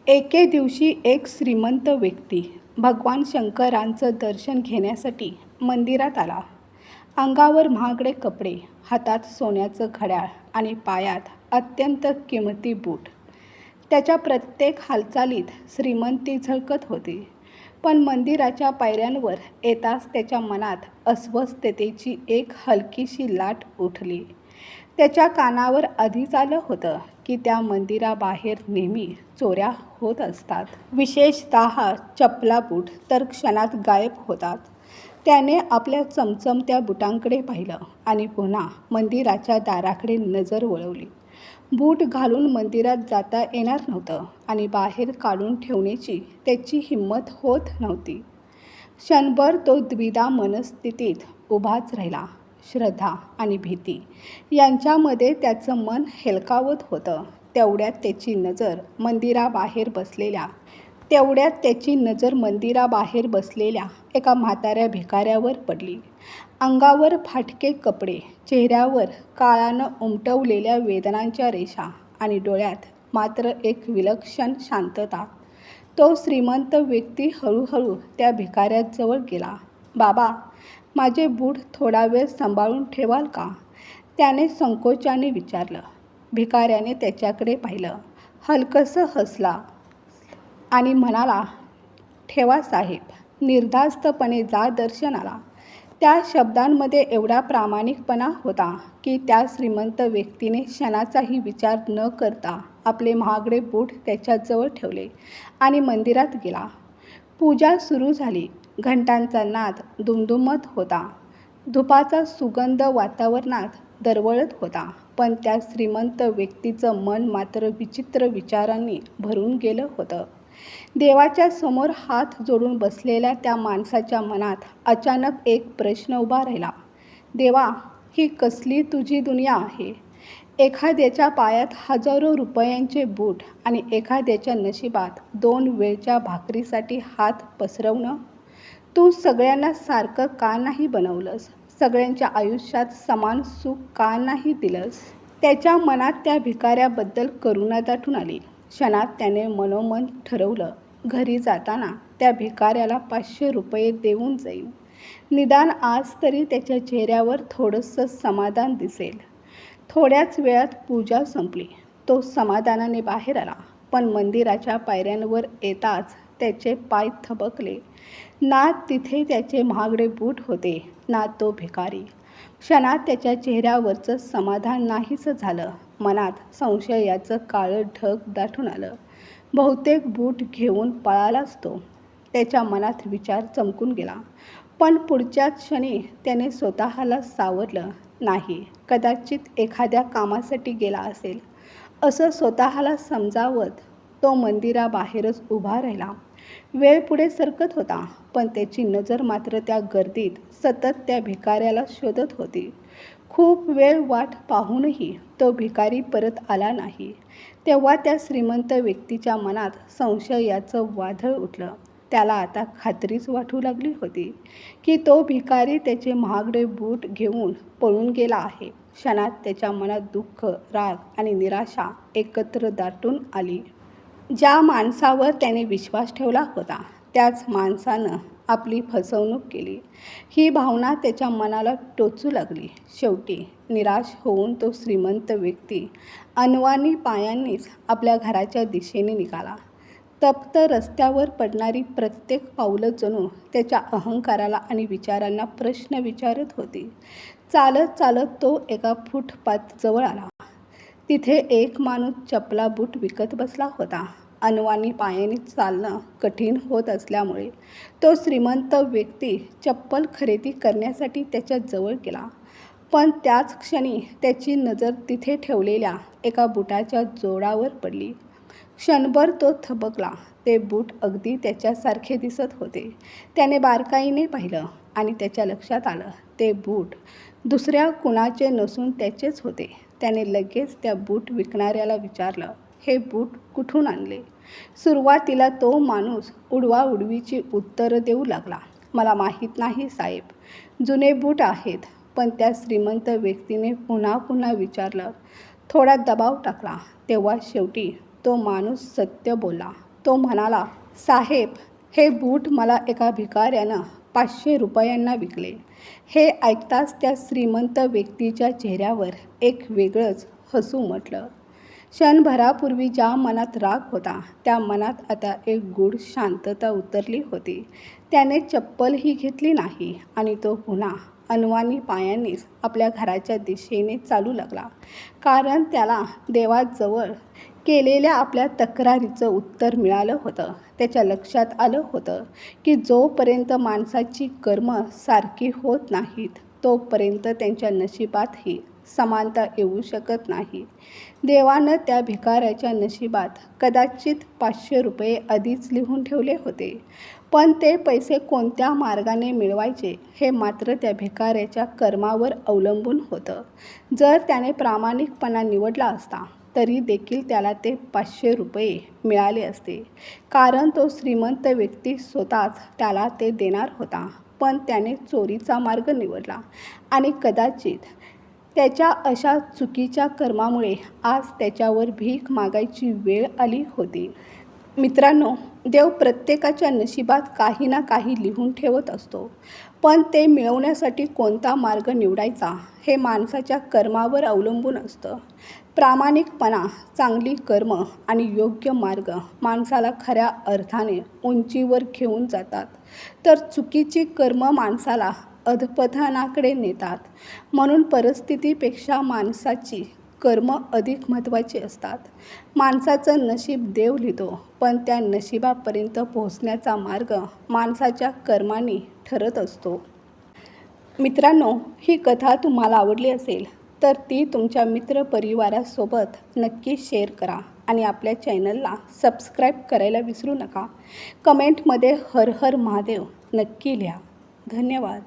एके दिवशी एक श्रीमंत व्यक्ती भगवान शंकरांचं दर्शन घेण्यासाठी मंदिरात आला. अंगावर महागडे कपडे, हातात सोन्याचं घड्याळ आणि पायात अत्यंत किमती बूट. त्याच्या प्रत्येक हालचालीत श्रीमंती झळकत होती. पण मंदिराच्या पायऱ्यांवर येताच त्याच्या मनात अस्वस्थतेची एक हलकीशी लाट उठली. त्याच्या कानावर आधीच आलं होतं की त्या मंदिराबाहेर नेहमी चोऱ्या होत असतात. विशेषतः चपला बूट तर क्षणात गायब होतात. त्याने आपल्या चमचमत्या बुटांकडे पाहिलं आणि पुन्हा मंदिराच्या दाराकडे नजर वळवली. बूट घालून मंदिरात जाता येणार नव्हतं आणि बाहेर काढून ठेवण्याची त्याची हिंमत होत नव्हती. क्षणभर तो द्विधा मनस्थितीत उभाच राहिला. श्रद्धा आणि भीती यांच्यामध्ये त्याचं मन हेलकावत होतं. तेवढ्यात त्याची नजर मंदिराबाहेर बसलेल्या एका म्हाताऱ्या भिकाऱ्यावर पडली. अंगावर फाटके कपडे, चेहऱ्यावर काळानं उमटवलेल्या वेदनांच्या रेषा आणि डोळ्यात मात्र एक विलक्षण शांतता. तो श्रीमंत व्यक्ती हळूहळू त्या भिकाऱ्याजवळ गेला. "बाबा, माझे बूट थोडा वेळ सांभाळून ठेवाल का?" त्याने संकोचाने विचारलं. भिकाऱ्याने त्याच्याकडे पाहिलं, हलकसं हसला आणि म्हणाला, "ठेवा साहेब, निर्धास्तपणे जा दर्शनाला." त्या शब्दांमध्ये एवढा प्रामाणिकपणा होता की त्या श्रीमंत व्यक्तीने क्षणाचाही विचार न करता आपले महागडे बूट त्याच्याजवळ ठेवले आणि मंदिरात गेला. पूजा सुरू झाली. घंटांचा नाद दुमदुमत होता. धुपाचा सुगंध वातावरणात दरवळत होता. पण त्या श्रीमंत व्यक्तीचं मन मात्र विचित्र विचारांनी भरून गेलं होतं. देवाच्या समोर हात जोडून बसलेल्या त्या माणसाच्या मनात अचानक एक प्रश्न उभा राहिला. "देवा, ही कसली तुझी दुनिया आहे? एखाद्याच्या पायात हजारो रुपयांचे बूट आणि एखाद्याच्या नशिबात 2 वेळच्या भाकरीसाठी हात पसरवणं. तू सगळ्यांना सारखं का नाही बनवलंस? सगळ्यांच्या आयुष्यात समान सुख का नाही दिलंस?" त्याच्या मनात त्या भिकाऱ्याबद्दल करुणा दाटून आली. क्षणात त्याने मनोमन ठरवलं, घरी जाताना त्या भिकाऱ्याला 500 रुपये देऊन जाईन. निदान आज तरी त्याच्या चेहऱ्यावर थोडंसं समाधान दिसेल. थोड्याच वेळात पूजा संपली. तो समाधानाने बाहेर आला. पण मंदिराच्या पायऱ्यांवर येताच त्याचे पाय थबकले. ना तिथे त्याचे महागडे बूट होते, ना तो भिकारी. क्षणात त्याच्या चेहऱ्यावरचं समाधान नाहीसं झालं. मनात संशयाचं काळं ढग दाटून आलं. बहुतेक बूट घेऊन पळालाच तो. त्याच्या मनात विचार चमकून गेला. पण पुढच्याच क्षणी त्याने स्वतःला सावरलं. नाही, कदाचित एखाद्या कामासाठी गेला असेल, असं स्वतःला समजावत तो मंदिराबाहेरच उभा राहिला. वेळ पुढे सरकत होता, पण त्याची नजर मात्र त्या गर्दीत सतत त्या भिकाऱ्याला शोधत होती. खूप वेळ वाट पाहूनही तो भिकारी परत आला नाही. तेव्हा त्या श्रीमंत व्यक्तीच्या मनात संशयाचं वादळ उठलं. त्याला आता खात्रीच वाटू लागली होती की तो भिकारी त्याचे महागडे बूट घेऊन पळून गेला आहे. क्षणात त्याच्या मनात दुःख, राग आणि निराशा एकत्र दाटून आली. ज्या माणसावर त्याने विश्वास ठेवला होता, त्याच माणसानं आपली फसवणूक केली. ही भावना त्याच्या मनाला टोचू लागली. शेवटी निराश होऊन तो श्रीमंत व्यक्ती अनवाणी पायांनीच आपल्या घराच्या दिशेने निघाला. तप्त रस्त्यावर पडणारी प्रत्येक पावलं जणू त्याच्या अहंकाराला आणि विचारांना प्रश्न विचारत होती. चालत चालत तो एका फुटपाथजवळ आला. तिथे एक माणूस चपला बूट विकत बसला होता. अनवाणी पायाने चालणं कठीण होत असल्यामुळे तो श्रीमंत व्यक्ती चप्पल खरेदी करण्यासाठी त्याच्या जवळ गेला. पण त्याच क्षणी त्याची नजर तिथे ठेवलेल्या एका बुटाच्या जोडावर पडली. क्षणभर तो थबकला. ते बूट अगदी त्याच्यासारखे दिसत होते. त्याने बारकाईने पाहिलं आणि त्याच्या लक्षात आलं, ते बूट दुसऱ्या कुणाचे नसून त्याचेच होते. त्याने लगेच त्या बूट विकणाऱ्याला विचारलं, "हे बूट कुठून आणले?" सुरुवातीला तो माणूस उडवाउडवीची उत्तरं देऊ लागला. "मला माहीत नाही साहेब, जुने बूट आहेत." पण त्या श्रीमंत व्यक्तीने पुन्हा पुन्हा विचारलं. थोडा दबाव टाकला. तेव्हा शेवटी तो माणूस सत्य बोलला. तो म्हणाला, साहेब, हे बूट मला एका भिकाऱ्यानं 500 रुपयांना विकले. हे ऐकताच त्या श्रीमंत व्यक्तीच्या चेहऱ्यावर एक वेगळंच हसू उमटलं. क्षणभरापूर्वी ज्या मनात राग होता त्या मनात आता एक गूढ शांतता उतरली होती. त्याने चप्पलही घेतली नाही आणि तो पुन्हा अनवाणी पायांनीच आपल्या घराच्या दिशेने चालू लागला. कारण त्याला देवाजवळ केलेल्या आपल्या तक्रारीचं उत्तर मिळालं होतं. त्याच्या लक्षात आलं होतं की जोपर्यंत माणसाची कर्म सारखी होत नाहीत तोपर्यंत त्यांच्या नशिबातही समानता येऊ शकत नाही. देवानं त्या भिकाऱ्याच्या नशिबात कदाचित 500 रुपये आधीच लिहून ठेवले होते, पण ते पैसे कोणत्या मार्गाने मिळवायचे हे मात्र त्या भिकाऱ्याच्या कर्मावर अवलंबून होतं. जर त्याने प्रामाणिकपणा निवडला असता तरी देखील त्याला ते 500 रुपये मिळाले असते, कारण तो श्रीमंत व्यक्ती स्वतःच त्याला ते देणार होता. पण त्याने चोरीचा मार्ग निवडला आणि कदाचित त्याच्या अशा चुकीच्या कर्मामुळे आज त्याच्यावर भीक मागायची वेळ आली होती. मित्रांनो, देव प्रत्येकाच्या नशिबात काही ना काही लिहून ठेवत असतो, पण ते मिळवण्यासाठी कोणता मार्ग निवडायचा हे माणसाच्या कर्मावर अवलंबून असतं. प्रामाणिकपणा, चांगली कर्म आणि योग्य मार्ग माणसाला खऱ्या अर्थाने उंचीवर घेऊन जातात, तर चुकीची कर्म माणसाला अधपतनाकडे नेतात. म्हणून परिस्थितीपेक्षा माणसाची कर्म अधिक महत्त्वाची असतात. माणसाचं नशीब देव लिहितो, पण त्या नशिबापर्यंत पोहोचण्याचा मार्ग माणसाच्या कर्मांनी ठरत असतो. मित्रांनो, ही कथा तुम्हाला आवडली असेल तर ती तुमच्या मित्रपरिवारासोबत नक्की शेअर करा आणि आपल्या चॅनलला सबस्क्राईब करायला विसरू नका. कमेंटमध्ये हर हर महादेव नक्की लिहा. धन्यवाद.